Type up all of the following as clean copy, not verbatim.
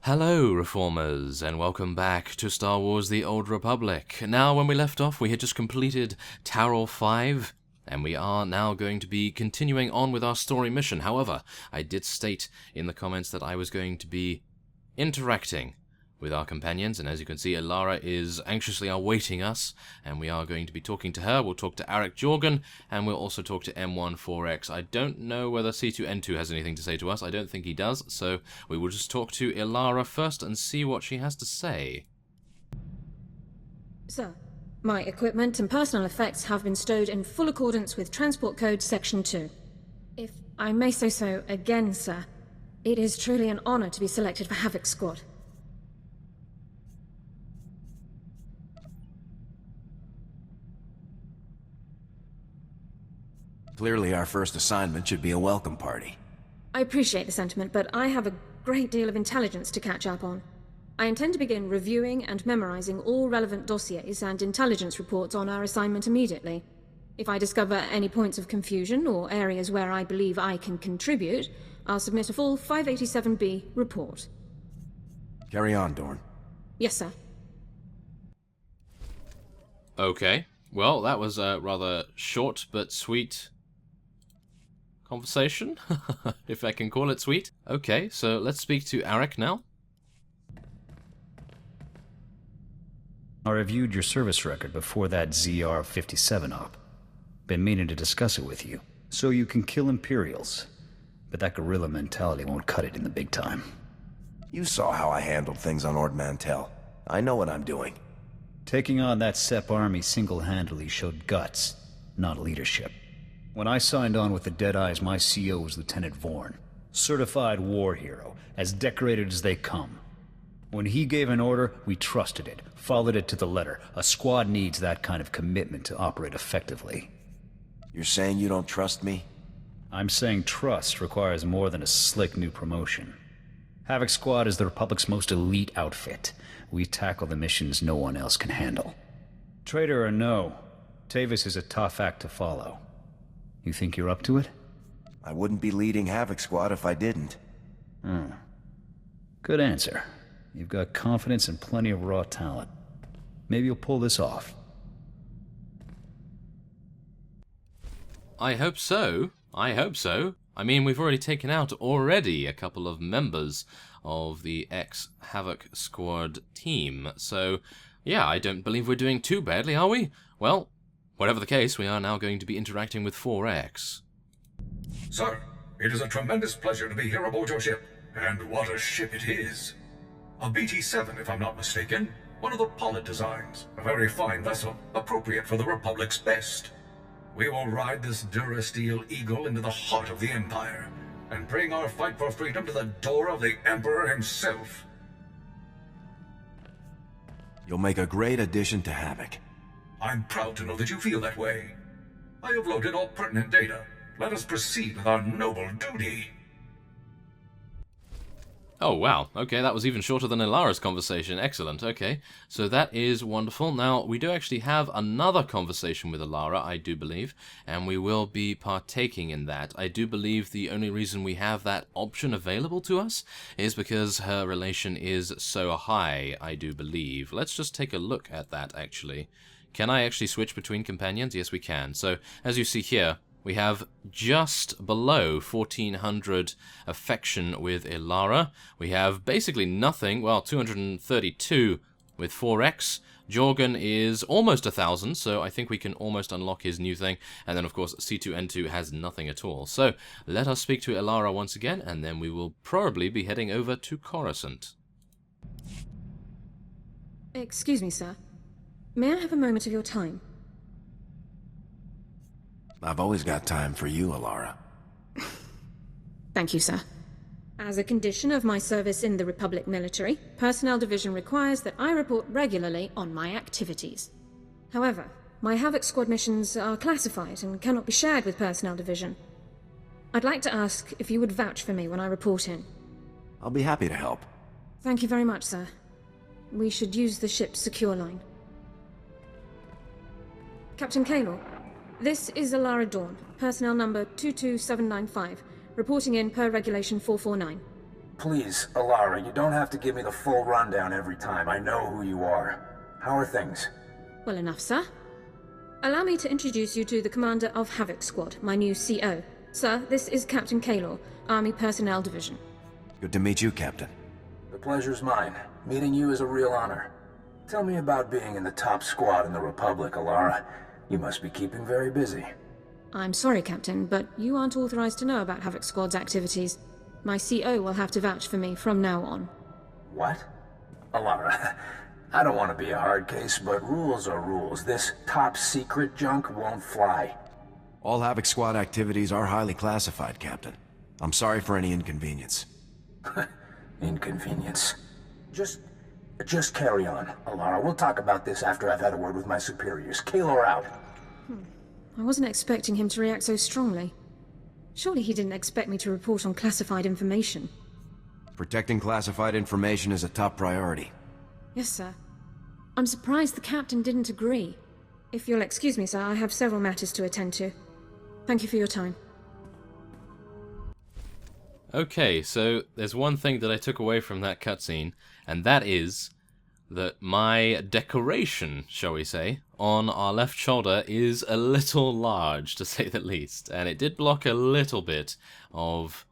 Hello, Reformers, and welcome back to Star Wars The Old Republic. Now, when we left off, we had just completed Tarol 5, and we are now going to be continuing on with our story mission. However, I did state in the comments that I was going to be interacting with our companions, and as you can see, Alara is anxiously awaiting us, and we are going to be talking to her. We'll talk to Arik Jorgen, and we'll also talk to M14X. I don't know whether C2N2 has anything to say to us. I don't think he does, so we will just talk to Alara first and see what she has to say. Sir, my equipment and personal effects have been stowed in full accordance with Transport Code Section 2. If I may say so again, sir, it is truly an honor to be selected for Havoc Squad. Clearly, our first assignment should be a welcome party. I appreciate the sentiment, but I have a great deal of intelligence to catch up on. I intend to begin reviewing and memorizing all relevant dossiers and intelligence reports on our assignment immediately. If I discover any points of confusion or areas where I believe I can contribute, I'll submit a full 587B report. Carry on, Dorn. Yes, sir. Okay, well, that was a rather short but sweet conversation, if I can call it sweet. Okay, so let's speak to Arik now. I reviewed your service record before that ZR-57 op. Been meaning to discuss it with you, so you can kill Imperials. But that guerrilla mentality won't cut it in the big time. You saw how I handled things on Ord Mantell. I know what I'm doing. Taking on that SEP army single-handedly showed guts, not leadership. When I signed on with the Deadeyes, my CO was Lieutenant Vorn. Certified war hero, as decorated as they come. When he gave an order, we trusted it, followed it to the letter. A squad needs that kind of commitment to operate effectively. You're saying you don't trust me? I'm saying trust requires more than a slick new promotion. Havoc Squad is the Republic's most elite outfit. We tackle the missions no one else can handle. Traitor or no, Tavis is a tough act to follow. You think you're up to it? I wouldn't be leading Havoc Squad if I didn't. Good answer. You've got confidence and plenty of raw talent. Maybe you'll pull this off. I hope so. I hope so. I mean, we've already taken out a couple of members of the ex-Havoc Squad team. So, yeah, I don't believe we're doing too badly, are we? Well, whatever the case, we are now going to be interacting with 4X. Sir, it is a tremendous pleasure to be here aboard your ship. And what a ship it is. A BT-7, if I'm not mistaken. One of the Pollard designs. A very fine vessel, appropriate for the Republic's best. We will ride this Durasteel Eagle into the heart of the Empire, and bring our fight for freedom to the door of the Emperor himself. You'll make a great addition to Havoc. I'm proud to know that you feel that way. I have loaded all pertinent data. Let us proceed with our noble duty. Oh, wow. Okay, that was even shorter than Alara's conversation. Excellent. Okay, so that is wonderful. Now, we do actually have another conversation with Alara, I do believe, and we will be partaking in that. I do believe the only reason we have that option available to us is because her relation is so high, I do believe. Let's just take a look at that, actually. Can I actually switch between companions? Yes, we can. So, as you see here, we have just below 1400 affection with Alara. We have basically nothing, well, 232 with 4X. Jorgen is almost 1000, so I think we can almost unlock his new thing. And then, of course, C2N2 has nothing at all. So, let us speak to Alara once again, and then we will probably be heading over to Coruscant. Excuse me, sir. May I have a moment of your time? I've always got time for you, Alara. Thank you, sir. As a condition of my service in the Republic military, Personnel Division requires that I report regularly on my activities. However, my Havoc Squad missions are classified and cannot be shared with Personnel Division. I'd like to ask if you would vouch for me when I report in. I'll be happy to help. Thank you very much, sir. We should use the ship's secure line. Captain Kaylor, this is Alara Dawn, personnel number 22795, reporting in per Regulation 449. Please, Alara, you don't have to give me the full rundown every time. I know who you are. How are things? Well enough, sir. Allow me to introduce you to the commander of Havoc Squad, my new CO. Sir, this is Captain Kaylor, Army Personnel Division. Good to meet you, Captain. The pleasure's mine. Meeting you is a real honor. Tell me about being in the top squad in the Republic, Alara. You must be keeping very busy. I'm sorry, Captain, but you aren't authorized to know about Havoc Squad's activities. My CO will have to vouch for me from now on. What? Alara, I don't want to be a hard case, but rules are rules. This top secret junk won't fly. All Havoc Squad activities are highly classified, Captain. I'm sorry for any inconvenience. Inconvenience. Just carry on, Alara. We'll talk about this after I've had a word with my superiors. Kaylor out. I wasn't expecting him to react so strongly. Surely he didn't expect me to report on classified information. Protecting classified information is a top priority. Yes, sir. I'm surprised the captain didn't agree. If you'll excuse me, sir, I have several matters to attend to. Thank you for your time. Okay, so there's one thing that I took away from that cutscene, and that is that my decoration, shall we say, on our left shoulder is a little large, to say the least. And it did block a little bit of,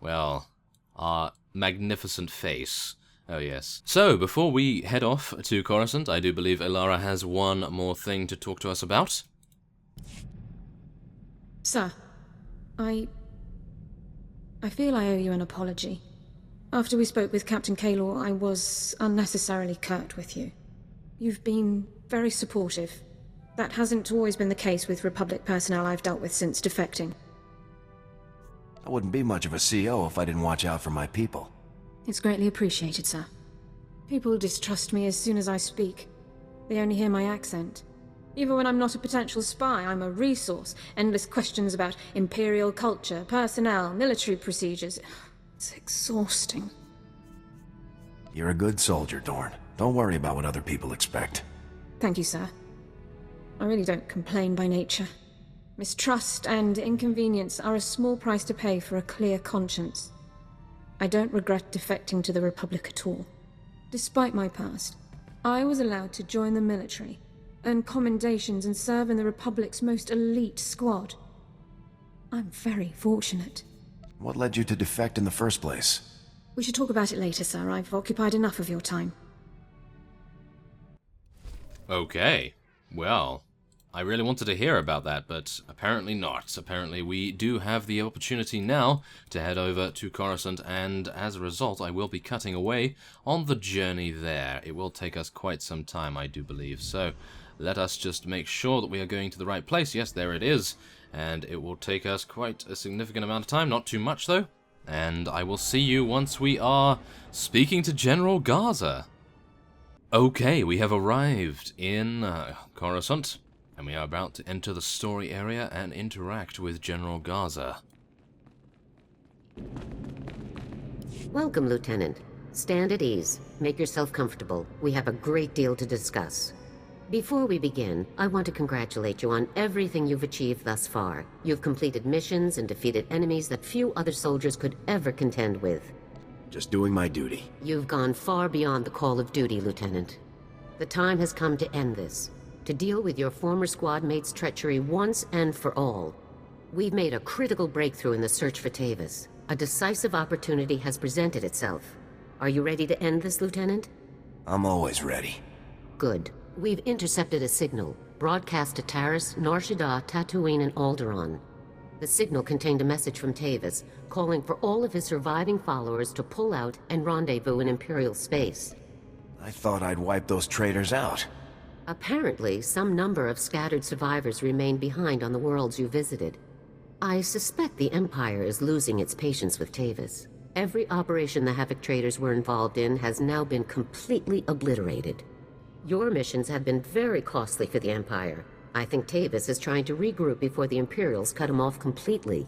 well, our magnificent face. Oh yes. So, before we head off to Coruscant, I do believe Alara has one more thing to talk to us about. Sir, I feel I owe you an apology. After we spoke with Captain Kaylor, I was unnecessarily curt with you. You've been very supportive. That hasn't always been the case with Republic personnel I've dealt with since defecting. I wouldn't be much of a CO if I didn't watch out for my people. It's greatly appreciated, sir. People distrust me as soon as I speak. They only hear my accent. Even when I'm not a potential spy, I'm a resource. Endless questions about Imperial culture, personnel, military procedures. It's exhausting. You're a good soldier, Dorn. Don't worry about what other people expect. Thank you, sir. I really don't complain by nature. Mistrust and inconvenience are a small price to pay for a clear conscience. I don't regret defecting to the Republic at all. Despite my past, I was allowed to join the military, earn commendations, and serve in the Republic's most elite squad. I'm very fortunate. What led you to defect in the first place? We should talk about it later, sir. I've occupied enough of your time. Okay. Well, I really wanted to hear about that, but apparently not. Apparently we do have the opportunity now to head over to Coruscant, and as a result I will be cutting away on the journey there. It will take us quite some time, I do believe, so let us just make sure that we are going to the right place. Yes, there it is. And it will take us quite a significant amount of time, not too much though. And I will see you once we are speaking to General Garza. Okay, we have arrived in Coruscant, and we are about to enter the story area and interact with General Garza. Welcome, Lieutenant. Stand at ease. Make yourself comfortable. We have a great deal to discuss. Before we begin, I want to congratulate you on everything you've achieved thus far. You've completed missions and defeated enemies that few other soldiers could ever contend with. Just doing my duty. You've gone far beyond the call of duty, Lieutenant. The time has come to end this, to deal with your former squad mate's treachery once and for all. We've made a critical breakthrough in the search for Tavis. A decisive opportunity has presented itself. Are you ready to end this, Lieutenant? I'm always ready. Good. We've intercepted a signal, broadcast to Taris, Nar Shaddaa, Tatooine, and Alderaan. The signal contained a message from Tavis, calling for all of his surviving followers to pull out and rendezvous in Imperial space. I thought I'd wipe those traitors out. Apparently, some number of scattered survivors remain behind on the worlds you visited. I suspect the Empire is losing its patience with Tavis. Every operation the Havoc traders were involved in has now been completely obliterated. Your missions have been very costly for the Empire. I think Tavis is trying to regroup before the Imperials cut him off completely.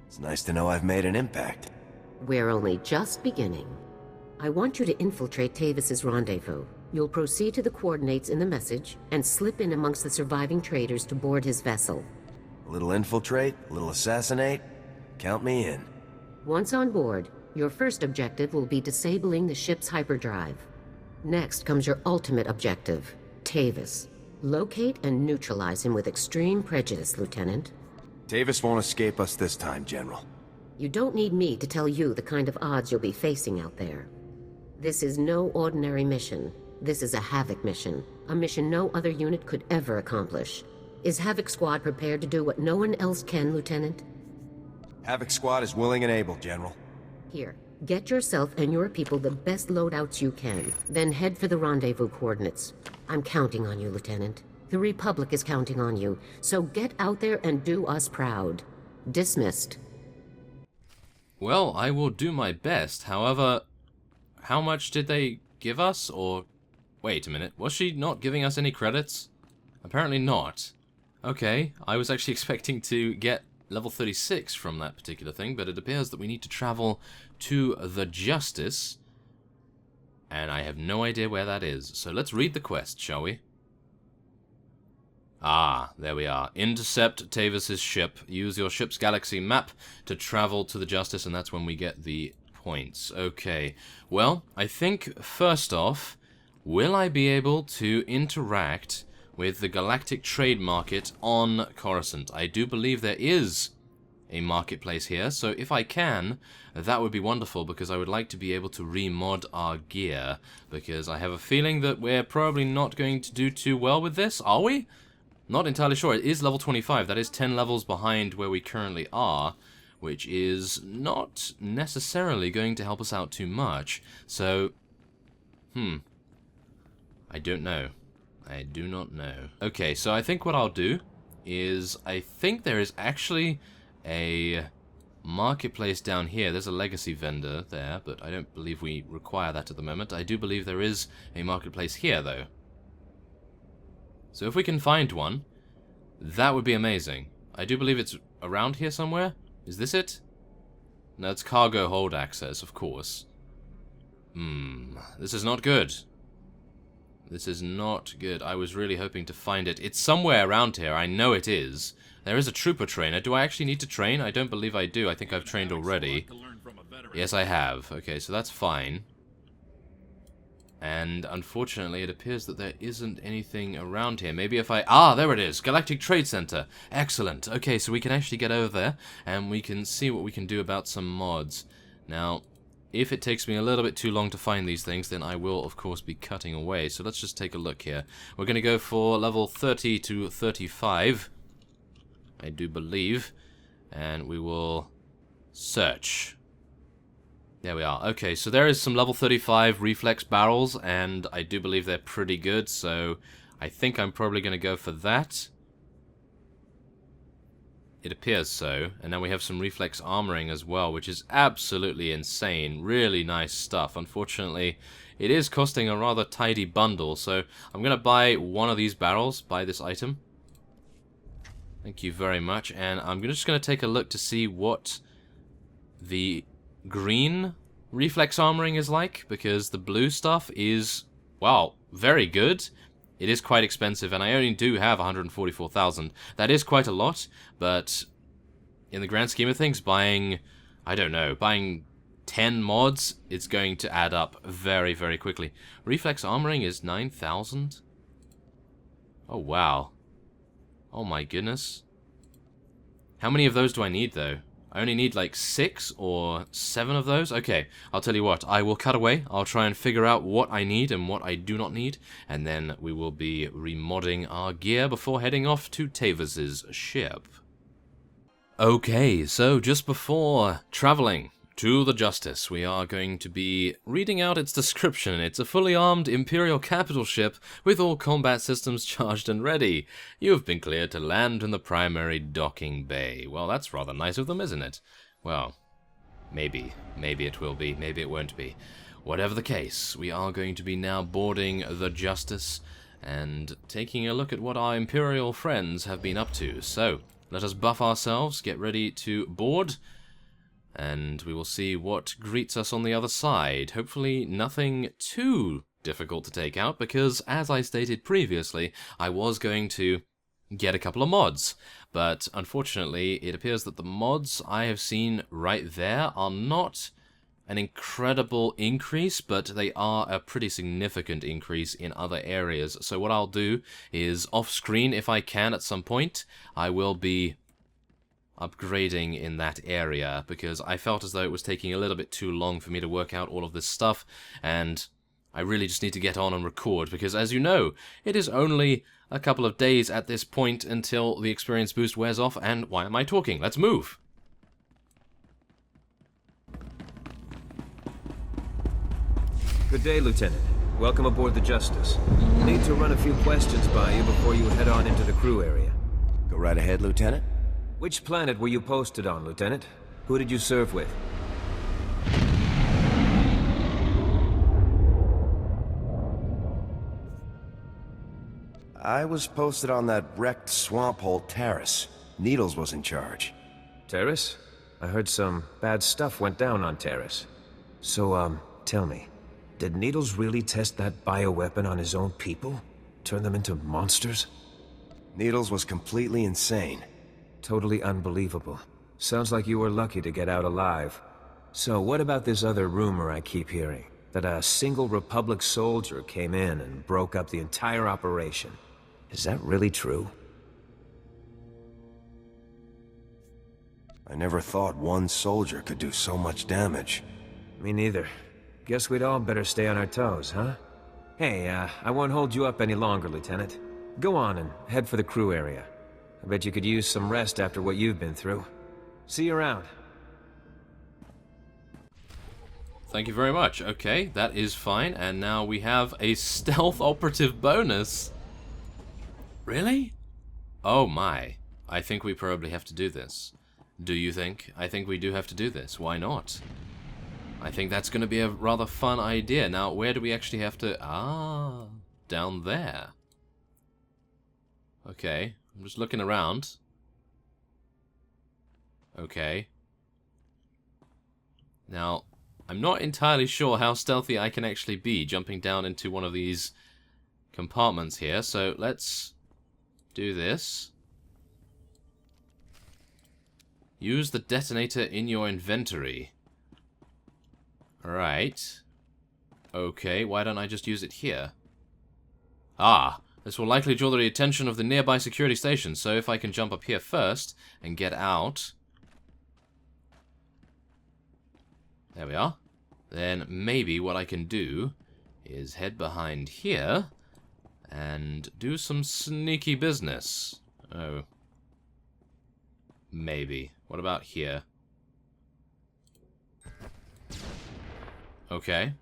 It's nice to know I've made an impact. We're only just beginning. I want you to infiltrate Tavis's rendezvous. You'll proceed to the coordinates in the message and slip in amongst the surviving traders to board his vessel. A little infiltrate, a little assassinate. Count me in. Once on board, your first objective will be disabling the ship's hyperdrive. Next comes your ultimate objective, Tavis. Locate and neutralize him with extreme prejudice, Lieutenant. Tavis won't escape us this time, General. You don't need me to tell you the kind of odds you'll be facing out there. This is no ordinary mission. This is a Havoc mission. A mission no other unit could ever accomplish. Is Havoc Squad prepared to do what no one else can, Lieutenant? Havoc Squad is willing and able, General. Here, get yourself and your people the best loadouts you can. Then head for the rendezvous coordinates. I'm counting on you, Lieutenant. The Republic is counting on you. So get out there and do us proud. Dismissed. Well, I will do my best. However, how much did they give us? Or, wait a minute, was she not giving us any credits? Apparently not. Okay, I was actually expecting to get level 36 from that particular thing, but it appears that we need to travel to the Justice, and I have no idea where that is. So let's read the quest, shall we? Ah, there we are. Intercept Tavis's ship. Use your ship's galaxy map to travel to the Justice, and that's when we get the points. Okay, well, I think, first off, will I be able to interact with the Galactic Trade Market on Coruscant? I do believe there is a marketplace here, so if I can, that would be wonderful, because I would like to be able to remod our gear, because I have a feeling that we're probably not going to do too well with this, are we? Not entirely sure. It is level 25. That is 10 levels behind where we currently are, which is not necessarily going to help us out too much. So, I don't know. I do not know. Okay, so I think what I'll do is, I think there is actually a marketplace down here. There's a legacy vendor there, but I don't believe we require that at the moment. I do believe there is a marketplace here, though. So if we can find one, that would be amazing. I do believe it's around here somewhere. Is this it? No, it's cargo hold access, of course. This is not good. This is not good. I was really hoping to find it. It's somewhere around here. I know it is. There is a trooper trainer. Do I actually need to train? I don't believe I do. I think I've trained already. Yes, I have. Okay, so that's fine. And unfortunately, it appears that there isn't anything around here. Maybe if I... Ah, there it is! Galactic Trade Center. Excellent. Okay, so we can actually get over there, and we can see what we can do about some mods. Now, if it takes me a little bit too long to find these things, then I will, of course, be cutting away. So let's just take a look here. We're going to go for level 30 to 35, I do believe. And we will search. There we are. Okay, so there is some level 35 reflex barrels, and I do believe they're pretty good, so I think I'm probably going to go for that. It appears so. And then we have some reflex armoring as well, which is absolutely insane. Really nice stuff. Unfortunately, it is costing a rather tidy bundle, so I'm going to buy one of these barrels, buy this item. Thank you very much, and I'm just going to take a look to see what the green reflex armoring is like, because the blue stuff is, wow, very good. It is quite expensive, and I only do have 144,000. That is quite a lot, but in the grand scheme of things, buying, I don't know, buying 10 mods, it's going to add up very, very quickly. Reflex armoring is 9,000? Oh, wow. Oh my goodness. How many of those do I need, though? I only need like 6 or 7 of those? Okay, I'll tell you what, I will cut away, I'll try and figure out what I need and what I do not need, and then we will be remodding our gear before heading off to Tavis's ship. Okay, so just before traveling to the Justice, we are going to be reading out its description. It's a fully armed Imperial capital ship with all combat systems charged and ready. You have been cleared to land in the primary docking bay. Well, that's rather nice of them, isn't it? Well, maybe. Maybe it will be, maybe it won't be. Whatever the case, we are going to be now boarding the Justice and taking a look at what our Imperial friends have been up to. So, let us buff ourselves, get ready to board, and we will see what greets us on the other side. Hopefully nothing too difficult to take out, because as I stated previously, I was going to get a couple of mods. But unfortunately, it appears that the mods I have seen right there are not an incredible increase, but they are a pretty significant increase in other areas. So what I'll do is, off-screen, if I can at some point, I will be upgrading in that area, because I felt as though it was taking a little bit too long for me to work out all of this stuff, and I really just need to get on and record, because as you know, it is only a couple of days at this point until the experience boost wears off, and why am I talking? Let's move! Good day, Lieutenant. Welcome aboard the Justice. Need to run a few questions by you before you head on into the crew area. Go right ahead, Lieutenant. Which planet were you posted on, Lieutenant? Who did you serve with? I was posted on that wrecked swamp hole Terrace. Needles was in charge. Terrace? I heard some bad stuff went down on Terrace. So, tell me, did Needles really test that bioweapon on his own people? Turn them into monsters? Needles was completely insane. Totally unbelievable. Sounds like you were lucky to get out alive. So, what about this other rumor I keep hearing? That a single Republic soldier came in and broke up the entire operation. Is that really true? I never thought one soldier could do so much damage. Me neither. Guess we'd all better stay on our toes, huh? Hey, I won't hold you up any longer, Lieutenant. Go on and head for the crew area. I bet you could use some rest after what you've been through. See you around. Thank you very much. Okay, that is fine. And now we have a stealth operative bonus. Really? Oh my. I think we probably have to do this. Do you think? I think we do have to do this. Why not? I think that's going to be a rather fun idea. Now, where do we actually have to... Ah, down there. Okay, I'm just looking around. Okay. Now, I'm not entirely sure how stealthy I can actually be jumping down into one of these compartments here, so let's do this. Use the detonator in your inventory. Alright. Okay, why don't I just use it here? Ah, this will likely draw the attention of the nearby security station, so if I can jump up here first and get out... There we are. Then maybe what I can do is head behind here and do some sneaky business. Oh. Maybe. What about here? Okay.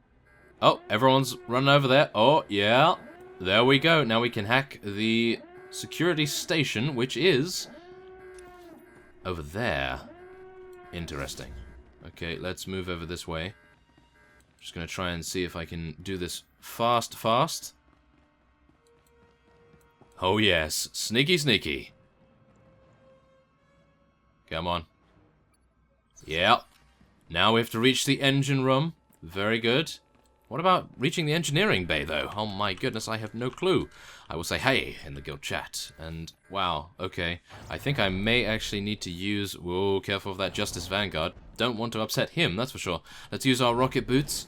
Oh, everyone's running over there. Oh, yeah. There we go. Now we can hack the security station, which is over there. Interesting. Okay, let's move over this way. Just gonna try and see if I can do this fast. Oh yes, sneaky sneaky. Come on. Yeah. Now we have to reach the engine room. Very good. What about reaching the engineering bay, though? Oh my goodness, I have no clue. I will say hey in the guild chat. And, wow, okay. I think I may actually need to use... Whoa, careful of that Justice Vanguard. Don't want to upset him, that's for sure. Let's use our rocket boots.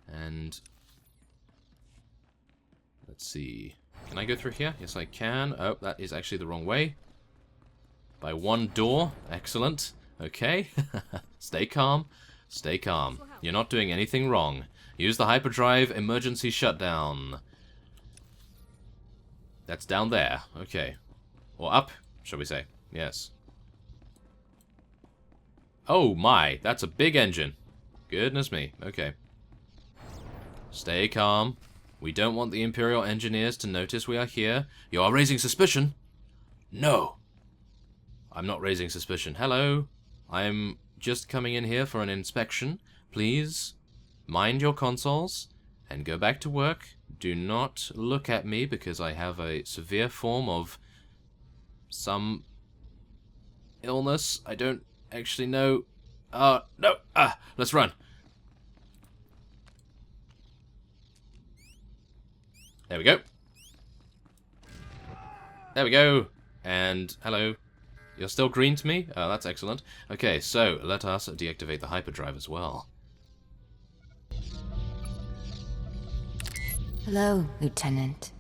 And... let's see. Can I go through here? Yes, I can. Oh, that is actually the wrong way. By one door. Excellent. Okay. Stay calm. Stay calm. You're not doing anything wrong. Use the hyperdrive emergency shutdown. That's down there. Okay. Or up, shall we say. Yes. Oh my, that's a big engine. Goodness me. Okay. Stay calm. We don't want the Imperial engineers to notice we are here. You are raising suspicion. No. I'm not raising suspicion. Hello. I'm just coming in here for an inspection. Please mind your consoles and go back to work. Do not look at me because I have a severe form of some illness. I don't actually know. No. Let's run. There we go. There we go. And hello. You're still green to me? Oh, that's excellent. Okay, so let us deactivate the hyperdrive as well. Hello, Lieutenant.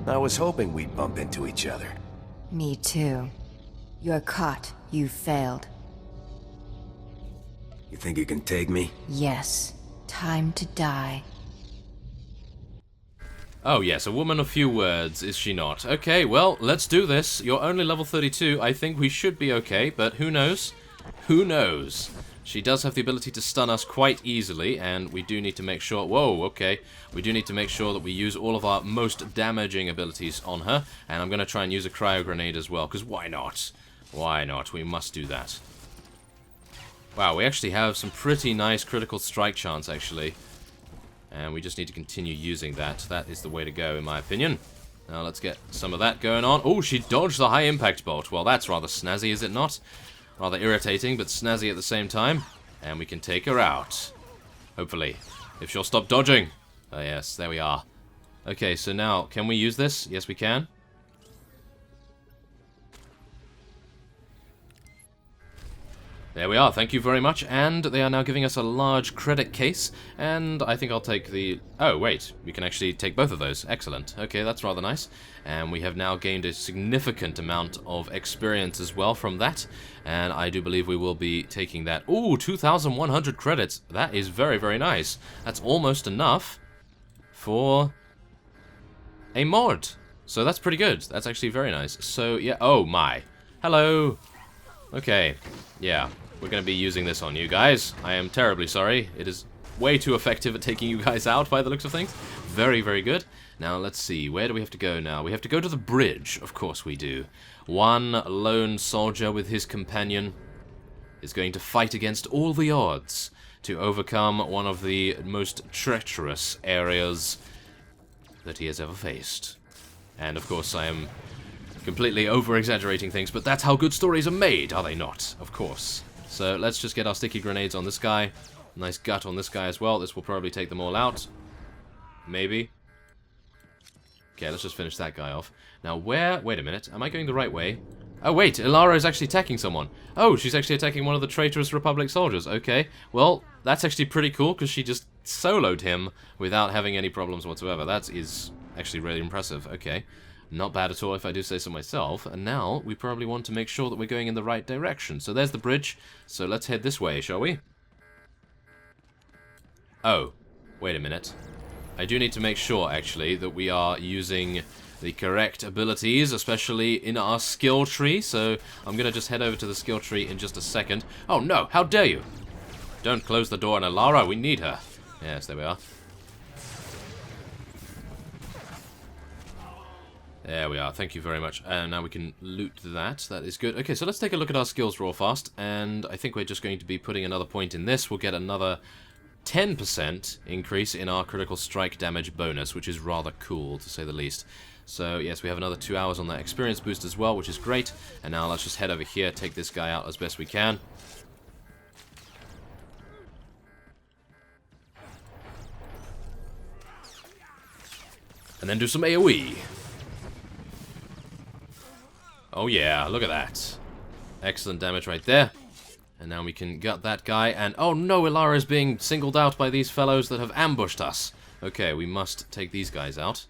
I was hoping we'd bump into each other. Me too. You're caught. You failed. You think you can take me? Yes. Time to die. Oh yes, a woman of few words, is she not? Okay, well, let's do this. You're only level 32. I think we should be okay, but who knows? Who knows? She does have the ability to stun us quite easily, and we do need to make sure... Whoa, okay. We do need to make sure that we use all of our most damaging abilities on her, and I'm going to try and use a cryo grenade as well, because why not? Why not? We must do that. Wow, we actually have some pretty nice critical strike chance, actually. And we just need to continue using that. That is the way to go, in my opinion. Now, let's get some of that going on. Oh, she dodged the high impact bolt. Well, that's rather snazzy, is it not? Rather irritating, but snazzy at the same time. And we can take her out. Hopefully. If she'll stop dodging. Oh, yes, there we are. Okay, so now, can we use this? Yes, we can. There we are, thank you very much, and they are now giving us a large credit case, and I think I'll take the... Oh, wait, we can actually take both of those. Excellent. Okay, that's rather nice. And we have now gained a significant amount of experience as well from that, and I do believe we will be taking that. Ooh, 2,100 credits. That is very, very nice. That's almost enough for a mod. So that's pretty good. That's actually very nice. So, yeah, oh my. Hello. Okay, yeah. We're going to be using this on you guys. I am terribly sorry. It is way too effective at taking you guys out by the looks of things. Very, very good. Now, let's see. Where do we have to go now? We have to go to the bridge. Of course we do. One lone soldier with his companion is going to fight against all the odds to overcome one of the most treacherous areas that he has ever faced. And, of course, I am completely over-exaggerating things, but that's how good stories are made, are they not? Of course. So let's just get our sticky grenades on this guy. Nice gut on this guy as well. This will probably take them all out. Maybe. Okay, let's just finish that guy off. Now where... Wait a minute. Am I going the right way? Oh wait, Ilara is actually attacking someone. Oh, she's actually attacking one of the traitorous Republic soldiers. Okay. Well, that's actually pretty cool because she just soloed him without having any problems whatsoever. That is actually really impressive. Okay. Not bad at all, if I do say so myself. And now, we probably want to make sure that we're going in the right direction. So there's the bridge. So let's head this way, shall we? Oh, wait a minute. I do need to make sure, actually, that we are using the correct abilities, especially in our skill tree. So I'm going to just head over to the skill tree in just a second. Oh no, how dare you! Don't close the door on Ilara, we need her. Yes, there we are. There we are, thank you very much. And now we can loot that, that is good. Okay, so let's take a look at our skills real fast, and I think we're just going to be putting another point in this. We'll get another 10% increase in our critical strike damage bonus, which is rather cool, to say the least. So, yes, we have another 2 hours on that experience boost as well, which is great. And now let's just head over here, take this guy out as best we can. And then do some AoE. Oh yeah, look at that. Excellent damage right there. And now we can gut that guy, and oh no, Ilara is being singled out by these fellows that have ambushed us. Okay, we must take these guys out.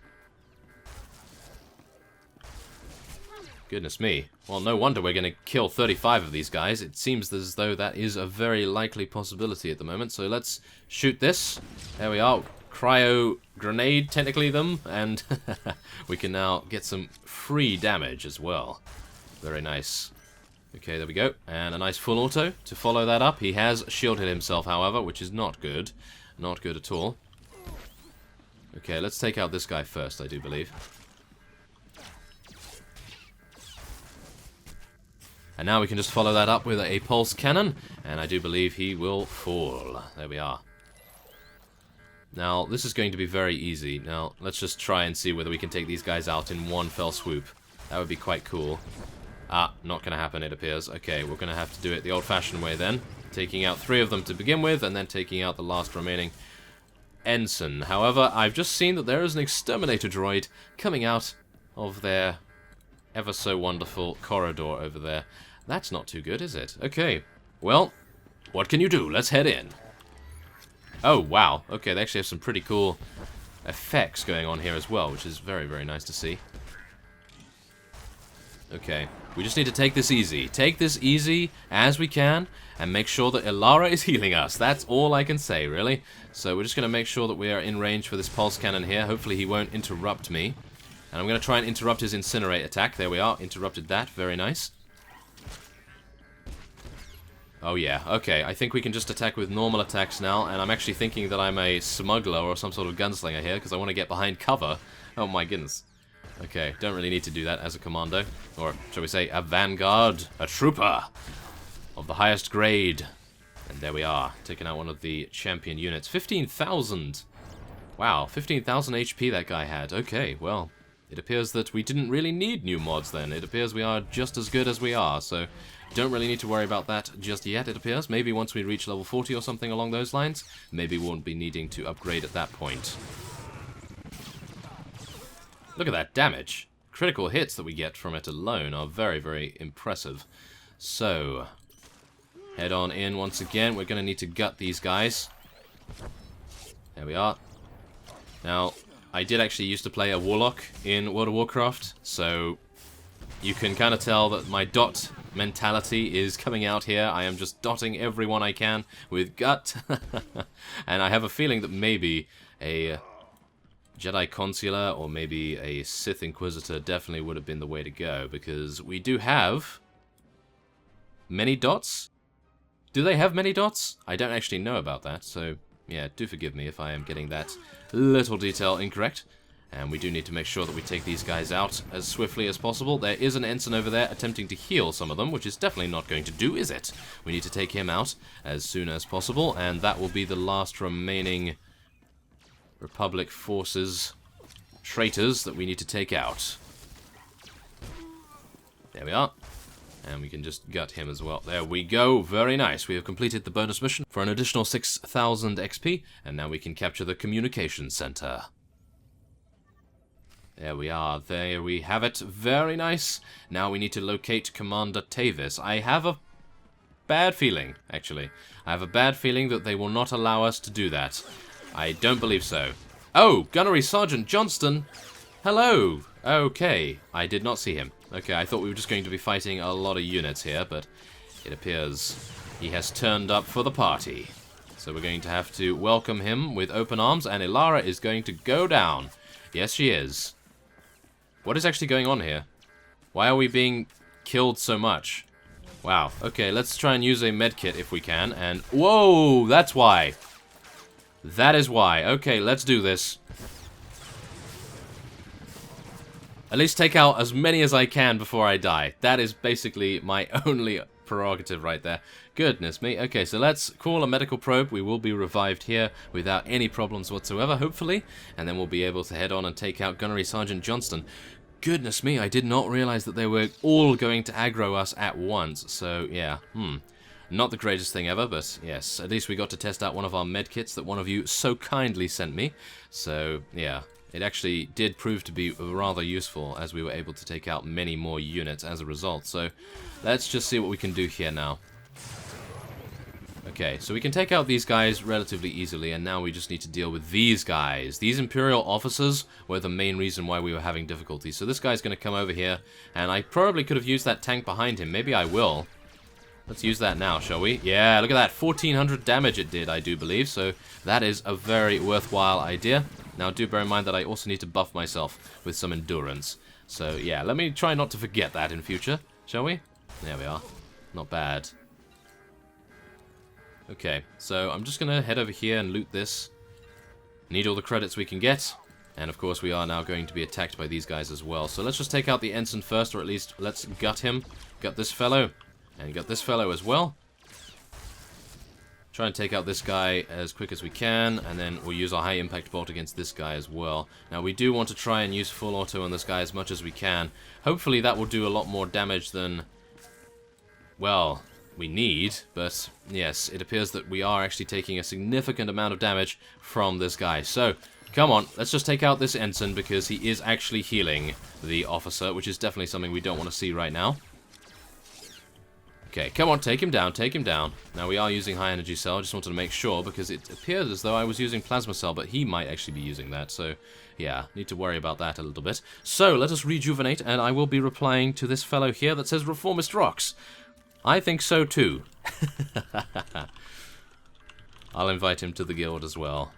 Goodness me. Well, no wonder we're going to kill 35 of these guys. It seems as though that is a very likely possibility at the moment. So let's shoot this. There we are. Cryo grenade, technically them, and we can now get some free damage as well. Very nice. Okay, there we go. And a nice full auto to follow that up. He has shielded himself, however, which is not good. Not good at all. Okay, let's take out this guy first, I do believe. And now we can just follow that up with a pulse cannon, and I do believe he will fall. There we are. Now, this is going to be very easy. Now, let's just try and see whether we can take these guys out in one fell swoop. That would be quite cool. Ah, not going to happen, it appears. Okay, we're going to have to do it the old-fashioned way then. Taking out 3 of them to begin with, and then taking out the last remaining ensign. However, I've just seen that there is an exterminator droid coming out of their ever so wonderful corridor over there. That's not too good, is it? Okay, well, what can you do? Let's head in. Oh, wow. Okay, they actually have some pretty cool effects going on here as well, which is very, very nice to see. Okay, we just need to take this easy. Take this easy as we can, and make sure that Ilara is healing us. That's all I can say, really. So we're just going to make sure that we are in range for this pulse cannon here. Hopefully he won't interrupt me. And I'm going to try and interrupt his incinerate attack. There we are, interrupted that. Very nice. Oh yeah, okay, I think we can just attack with normal attacks now, and I'm actually thinking that I'm a smuggler or some sort of gunslinger here, because I want to get behind cover. Oh my goodness. Okay, don't really need to do that as a commando, or shall we say a vanguard, a trooper of the highest grade. And there we are, taking out one of the champion units. 15,000! Wow, 15,000 HP that guy had. Okay, well, it appears that we didn't really need new mods then. It appears we are just as good as we are, so don't really need to worry about that just yet, it appears. Maybe once we reach level 40 or something along those lines, maybe we won't be needing to upgrade at that point. Look at that damage. Critical hits that we get from it alone are very, very impressive. So, head on in once again. We're going to need to gut these guys. There we are. Now, I did actually used to play a warlock in World of Warcraft, so you can kind of tell that my dot mentality is coming out here. I am just dotting everyone I can with gut. And I have a feeling that maybe a Jedi Consular or maybe a Sith Inquisitor definitely would have been the way to go, because we do have many dots. Do they have many dots? I don't actually know about that, so yeah, do forgive me if I am getting that little detail incorrect. And we do need to make sure that we take these guys out as swiftly as possible. There is an ensign over there attempting to heal some of them, which is definitely not going to do, is it? We need to take him out as soon as possible, and that will be the last remaining Republic forces traitors that we need to take out. There we are. And we can just gut him as well. There we go. Very nice. We have completed the bonus mission for an additional 6,000 XP, and now we can capture the communication center. There we are. There we have it. Very nice. Now we need to locate Commander Tavis. I have a bad feeling, actually. I have a bad feeling that they will not allow us to do that. I don't believe so. Oh, Gunnery Sergeant Johnston. Hello. Okay. I did not see him. Okay, I thought we were just going to be fighting a lot of units here, but it appears he has turned up for the party. So we're going to have to welcome him with open arms, and Ilara is going to go down. Yes, she is. What is actually going on here? Why are we being killed so much? Wow. Okay, let's try and use a medkit if we can, and whoa, that's why. That is why. Okay, let's do this. At least take out as many as I can before I die. That is basically my only prerogative right there. Goodness me. Okay, so let's call a medical probe. We will be revived here without any problems whatsoever, hopefully. And then we'll be able to head on and take out Gunnery Sergeant Johnston. Goodness me, I did not realize that they were all going to aggro us at once. So, yeah, not the greatest thing ever, but yes, at least we got to test out one of our medkits that one of you so kindly sent me. So, yeah. It actually did prove to be rather useful, as we were able to take out many more units as a result. So, let's just see what we can do here now. Okay, so we can take out these guys relatively easily, and now we just need to deal with these guys. These Imperial officers were the main reason why we were having difficulty. So this guy's going to come over here, and I probably could have used that tank behind him. Maybe I will. Let's use that now, shall we? Yeah, look at that. 1,400 damage it did, I do believe. So that is a very worthwhile idea. Now, do bear in mind that I also need to buff myself with some endurance. So, yeah, let me try not to forget that in future, shall we? There we are. Not bad. Okay, so I'm just going to head over here and loot this. Need all the credits we can get. And, of course, we are now going to be attacked by these guys as well. So let's just take out the ensign first, or at least let's gut him. Gut this fellow. And gut this fellow as well. Try and take out this guy as quick as we can, and then we'll use our high impact bolt against this guy as well. Now we do want to try and use full auto on this guy as much as we can. Hopefully that will do a lot more damage than, well, we need, but yes, it appears that we are actually taking a significant amount of damage from this guy. So, come on, let's just take out this ensign, because he is actually healing the officer, which is definitely something we don't want to see right now. Okay, come on, take him down, take him down. Now, we are using high energy cell. I just wanted to make sure, because it appeared as though I was using plasma cell, but he might actually be using that, so yeah, need to worry about that a little bit. So, let us rejuvenate, and I will be replying to this fellow here that says Reformist rocks. I think so too. I'll invite him to the guild as well.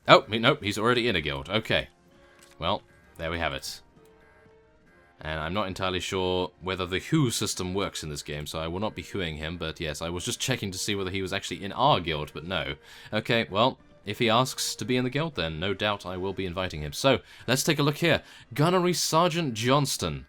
Oh, nope, he's already in a guild. Okay. Well, there we have it. And I'm not entirely sure whether the who system works in this game, so I will not be whoing him, but yes, I was just checking to see whether he was actually in our guild, but no. Okay, well, if he asks to be in the guild, then no doubt I will be inviting him. So, let's take a look here. Gunnery Sergeant Johnston.